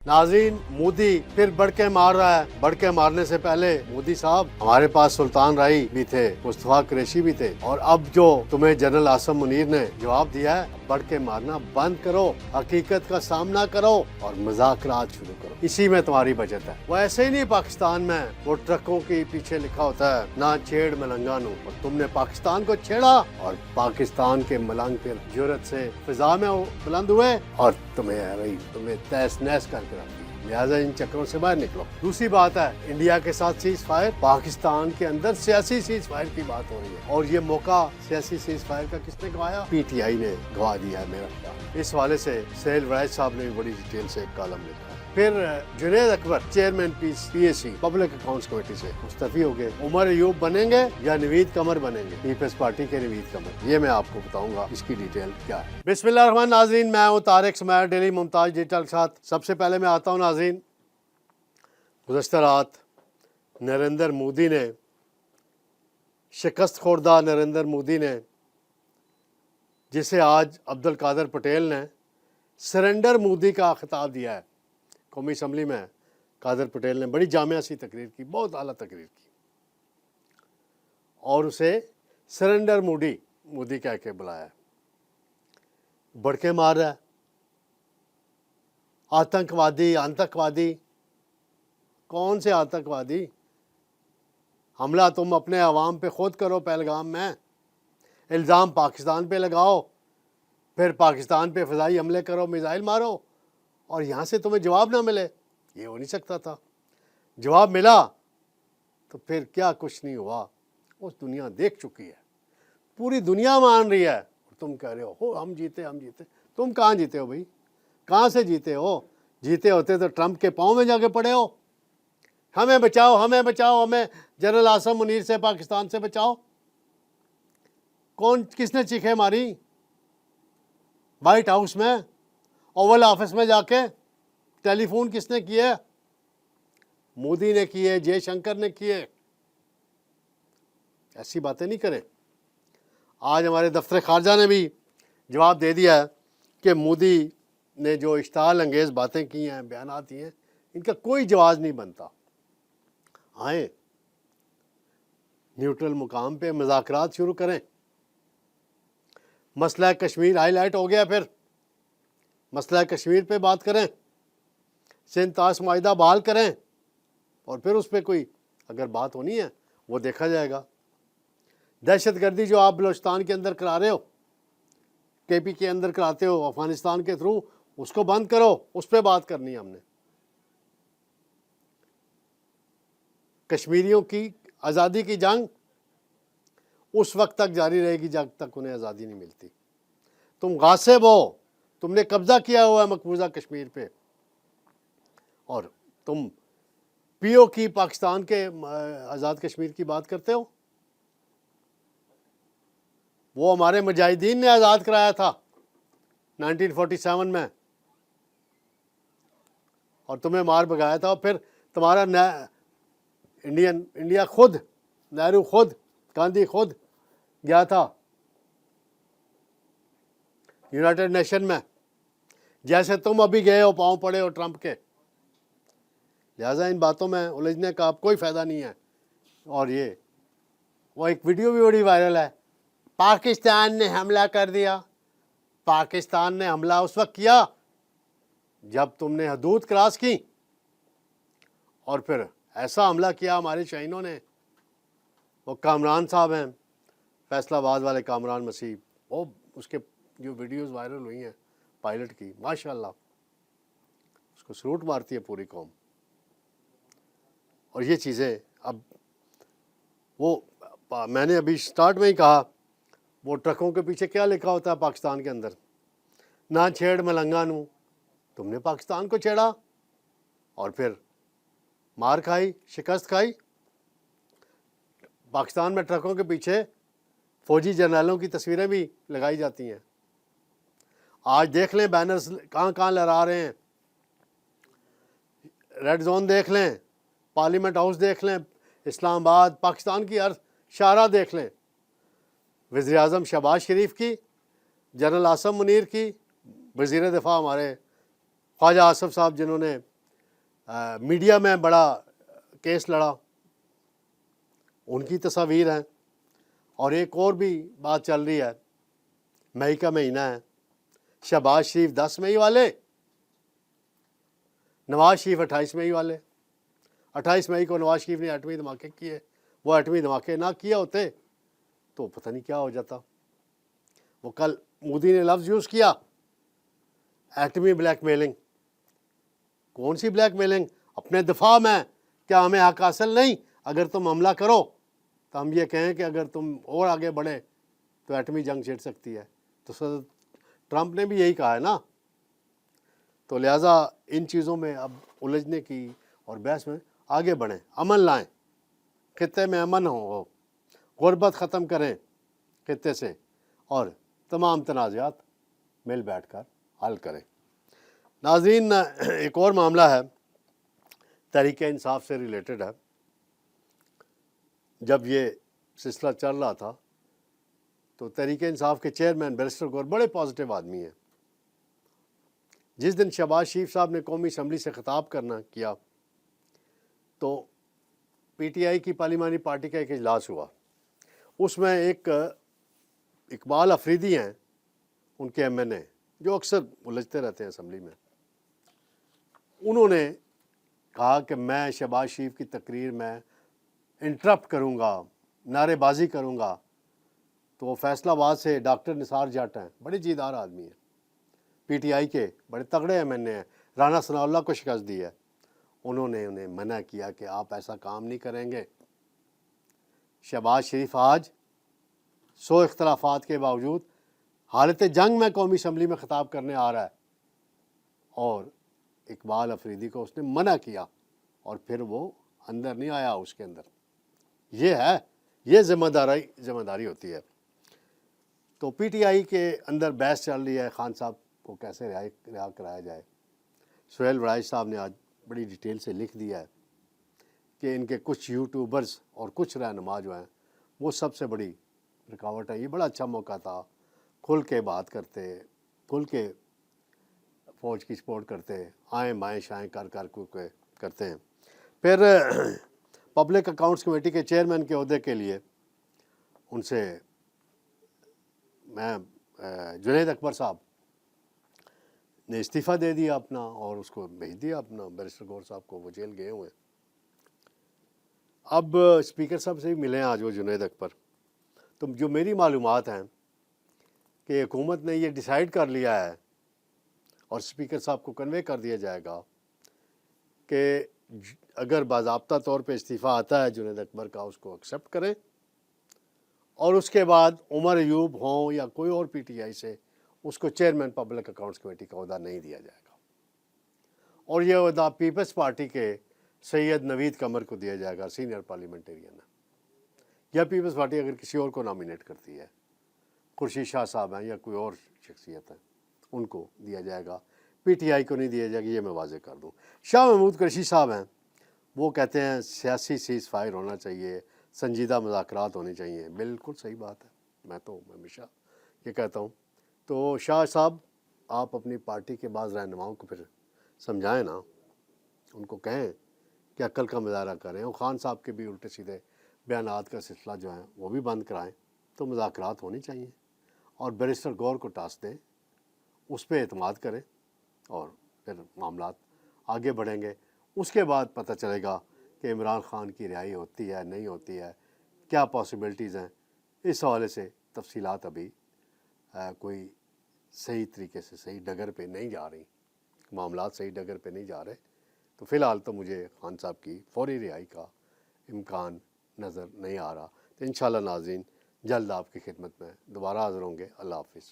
नाज़रीन, मोदी फिर बढ़ के मार रहा है। बढ़ के मारने से पहले मोदी साहब, हमारे पास सुल्तान राई भी थे, मुस्तफा कुरैशी भी थे, और अब जो तुम्हें जनरल आसिम मुनीर ने जवाब दिया है, बढ़ के मारना बंद करो, हकीकत का सामना करो और मुज़ाकरात शुरू करो। इसी में तुम्हारी बचत है। वो ऐसे ही नहीं पाकिस्तान में वो ट्रकों के पीछे लिखा होता है ना छेड़ मलंगा नू, और तुमने पाकिस्तान को छेड़ा और पाकिस्तान के मलंग फिर जुर्रत से फिजा में बुलंद हुए और तुम्हें तहस नहस करके रख दिया। लिहाजा इन चक्रों से बाहर निकलो। दूसरी बात है, इंडिया के साथ सीज फायर, पाकिस्तान के अंदर सियासी सीज फायर की बात हो रही है, और ये मौका सियासी सीज फायर का किसने गवाया? पीटीआई ने गवा दिया है मेरा ख्याल। इस वाले से सहेल वराइज साहब ने भी बड़ी डिटेल से एक कॉलम लिखा है। फिर Junaid Akbar chairman PAC public accounts committee से मुस्तफी हो गए। उमर अयूब बनेंगे या नवीद कमर बनेंगे? पीपल्स पार्टी के नवीद कमर, ये मैं आपको बताऊंगा इसकी डिटेल क्या है। बिस्मिल्लाह नाज़रीन, मैं हूँ तारिक स्मैर, डेली मुमताज डिजिटल के साथ। सबसे पहले मैं आता हूँ नाज़रीन, गुज़श्ता रात नरेंद्र मोदी ने, शिकस्त खोरदा नरेंद्र मोदी ने, जिसे आज अब्दुल कादर पटेल ने सरेंडर मोदी का खिताब दिया है, कौमी असम्बली में कादर पटेल ने बड़ी जामिया सी तकरीर की, बहुत आला तकरीर की, और उसे सरेंडर मोदी कह के बुलाया। बढ़ के मार रहा है, आतंकवादी। कौन से आतंकवादी? हमला तुम अपने अवाम पे खुद करो पहलगाम में, इल्ज़ाम पाकिस्तान पे लगाओ, फिर पाकिस्तान पे फ़िज़ाई हमले करो, मिसाइल मारो, और यहाँ से तुम्हें जवाब ना मिले। ये हो नहीं सकता था। जवाब मिला तो फिर क्या कुछ नहीं हुआ, उस दुनिया देख चुकी है, पूरी दुनिया मान रही है, और तुम कह रहे हो हम जीते। तुम कहाँ जीते हो भाई? कहाँ से जीते हो? जीते होते तो ट्रंप के पाँव में जाके पड़े हो, हमें बचाओ, हमें जनरल आसिम मुनीर से, पाकिस्तान से बचाओ। किसने चीखें मारी? वाइट हाउस में, ओवल ऑफिस में जाके टेलीफोन किसने किए? मोदी ने किए, जयशंकर ने किए। ऐसी बातें नहीं करें। आज हमारे दफ्तर खारजा ने भी जवाब दे दिया है कि मोदी ने जो इश्ताल अंगेज़ बातें की हैं, बयानात दिए हैं, इनका कोई जवाब नहीं बनता। आए न्यूट्रल मुकाम पे मुज़ाकरात शुरू करें। मसला कश्मीर हाईलाइट हो गया, फिर मसला कश्मीर पे बात करें, सिंध ताश मुआहिदा बहाल करें, और फिर उस पर कोई अगर बात होनी है वो देखा जाएगा। दहशतगर्दी जो आप बलूचिस्तान के अंदर करा रहे हो, केपी के अंदर कराते हो अफगानिस्तान के थ्रू, उसको बंद करो, उस पर बात करनी है हमने। कश्मीरियों की आज़ादी की जंग उस वक्त तक जारी रहेगी जब तक उन्हें आज़ादी नहीं मिलती। तुम गासिब हो, तुमने कब्जा किया हुआ है मकबूजा कश्मीर पे, और तुम पीओ की पाकिस्तान के आज़ाद कश्मीर की बात करते हो। वो हमारे मुजाहिदीन ने आज़ाद कराया था 1947 में, और तुम्हें मार भगाया था, और फिर तुम्हारा इंडिया खुद, नेहरू खुद, गांधी खुद गया था यूनाइटेड नेशन में, जैसे तुम अभी गए हो, पाँव पड़े हो ट्रंप के। लिहाजा इन बातों में उलझने का अब कोई फ़ायदा नहीं है। और ये वो एक वीडियो भी बड़ी वायरल है, पाकिस्तान ने हमला कर दिया। पाकिस्तान ने हमला उस वक्त किया जब तुमने हदूद क्रॉस की, और फिर ऐसा हमला किया हमारे शाहीनों ने। वो कामरान साहब हैं, फैसलाबाद वाले कामरान मसीह, वो उसके जो वीडियोस वायरल हुई हैं पायलट की, माशाल्लाह उसको सलूट मारती है पूरी कौम। और ये चीज़ें अब वो मैंने अभी स्टार्ट में ही कहा, वो ट्रकों के पीछे क्या लिखा होता है पाकिस्तान के अंदर, ना छेड़ मलंगा नू। तुमने पाकिस्तान को छेड़ा और फिर मार खाई, शिकस्त खाई। पाकिस्तान में ट्रकों के पीछे फौजी जर्नलों की तस्वीरें भी लगाई जाती हैं। आज देख लें बैनर्स कहाँ कहाँ लहरा रहे हैं, रेड जोन देख लें, पार्लियामेंट हाउस देख लें, इस्लामाबाद, पाकिस्तान की हर शारा देख लें। वज़ीर आज़म शहबाज शरीफ की, जनरल आसिम मुनीर की, वज़ीर दिफा हमारे ख्वाजा आसिफ साहब जिन्होंने मीडिया में बड़ा केस लड़ा, उनकी तस्वीर हैं। और एक और भी बात चल रही है, मई का महीना है, शहबाज शरीफ 10 मई वाले, नवाज शरीफ 28 मई वाले। 28 मई को नवाज शरीफ ने एटमी धमाके किए, वो एटमी धमाके ना किए होते तो पता नहीं क्या हो जाता। वो कल मोदी ने लफ्ज़ यूज़ किया एटमी ब्लैकमेलिंग। कौन सी ब्लैकमेलिंग? अपने दिफा में क्या हमें हक हासिल नहीं? अगर तुम हमला करो तो हम ये कहें कि अगर तुम और आगे बढ़े तो एटमी जंग छिड़ सकती है। तो सर ट्रंप ने भी यही कहा है ना। तो लिहाजा इन चीज़ों में अब उलझने की और बहस में आगे बढ़ें, अमन लाएं, खित्ते में अमन हो, गुर्बत ख़त्म करें खित्ते से, और तमाम तनाज़ात मिल बैठ कर हल करें। नाज़रीन, एक और मामला है, तहरीक इंसाफ से रिलेटेड है। जब ये सिलसिला चल रहा था तो तहरीक इंसाफ के चेयरमैन बैरिस्टर गौर बड़े पॉजिटिव आदमी हैं। जिस दिन शहबाज शरीफ साहब ने कौमी असम्बली से ख़िताब करना किया तो पीटीआई की पार्लिमानी पार्टी का एक इजलास हुआ। उसमें एक इकबाल अफरीदी हैं, उनके एमएनए, जो अक्सर उलझते रहते हैं असम्बली में। उन्होंने कहा कि मैं शहबाज शरीफ की तकरीर में इंटरप्ट करूँगा, नारेबाजी करूँगा। तो वो फैसलाबाद से डॉक्टर निसार जट हैं, बड़े जीदार आदमी हैं, पीटीआई के बड़े तगड़े एमएनए हैं, राना सनाउल्लाह को शिकस्त दी है। उन्होंने उन्हें मना किया कि आप ऐसा काम नहीं करेंगे। शहबाज शरीफ आज 100 इख्तलाफात के बावजूद हालत जंग में कौमी असम्बली में ख़िताब करने आ रहा है, और इकबाल अफरीदी को उसने मना किया और फिर वो अंदर नहीं आया उसके अंदर। ये है, ये ज़िम्मेदारी होती है। तो पीटीआई के अंदर बहस चल रही है, खान साहब को कैसे रिहा कराया जाए। सुहेल वड़ाई साहब ने आज बड़ी डिटेल से लिख दिया है कि इनके कुछ यूट्यूबर्स और कुछ रहनुमा जो हैं वो सबसे बड़ी रुकावट है। ये बड़ा अच्छा मौका था, खुल के बात करते, खुल के फ़ौज की सपोर्ट करते, आएँ बाएँ शाएँ कर करते हैं। फिर पब्लिक अकाउंट्स कमेटी के चेयरमैन के ओहदे के लिए उनसे मैं जुनैद अकबर साहब ने इस्तीफ़ा दे दिया अपना और उसको भेज दिया अपना बैरिस्टर गौर साहब को, वो जेल गए हुए हैं। अब स्पीकर साहब से भी मिले हैं आज वो जुनैद अकबर। तो जो मेरी मालूमात हैं कि हुकूमत ने ये डिसाइड कर लिया है और स्पीकर साहब को कन्वे कर दिया जाएगा कि अगर बाज़ाब्ता तौर पे इस्तीफ़ा आता है जुनैद अकबर का, उसको एक्सेप्ट करें, और उसके बाद उमर अयूब हों या कोई और पीटीआई से उसको चेयरमैन पब्लिक अकाउंट्स कमेटी का ओहदा नहीं दिया जाएगा, और ये ओहदा पीपल्स पार्टी के सैयद नवीद कमर को दिया जाएगा, सीनियर पार्लियामेंटेरियन है। या पीपल्स पार्टी अगर किसी और को नॉमिनेट करती है, खुर्शीद शाह साहब हैं या कोई और शख्सियत है, उनको दिया जाएगा, पीटीआई को नहीं दिया जाएगा। ये मैं वाज़े कर दूँ। शाह महमूद कुरैशी साहब हैं, वो कहते हैं सियासी सीज़ फायर होना चाहिए, संजीदा मुज़ाकरात होने चाहिए। बिल्कुल सही बात है, मैं तो हमेशा ये कहता हूँ। तो शाह साहब, आप अपनी पार्टी के बाज़ रहनुमाओं को फिर समझाएं ना, उनको कहें कि अक्ल का मुजाहरा करें, और ख़ान साहब के भी उल्टे सीधे बयानात का सिलसिला जो है वो भी बंद कराएं। तो मुज़ाकरात होनी चाहिए, और बैरिस्टर गौर को टास्क दें, उस पर एतमाद करें, और फिर मामलात आगे बढ़ेंगे। उसके बाद पता चलेगा कि इमरान ख़ान की रिहाई होती है नहीं होती है, क्या पॉसिबिलिटीज़ हैं। इस हवाले से तफसीलात अभी कोई सही तरीके से सही डगर पे नहीं जा रही, मामलात सही डगर पे नहीं जा रहे। तो फ़िलहाल तो मुझे ख़ान साहब की फ़ौरी रिहाई का इम्कान नज़र नहीं आ रहा। तो इंशाअल्लाह नाज़रीन, जल्द आपकी खिदमत में दोबारा हाज़िर होंगे। अल्लाह हाफ़िज़।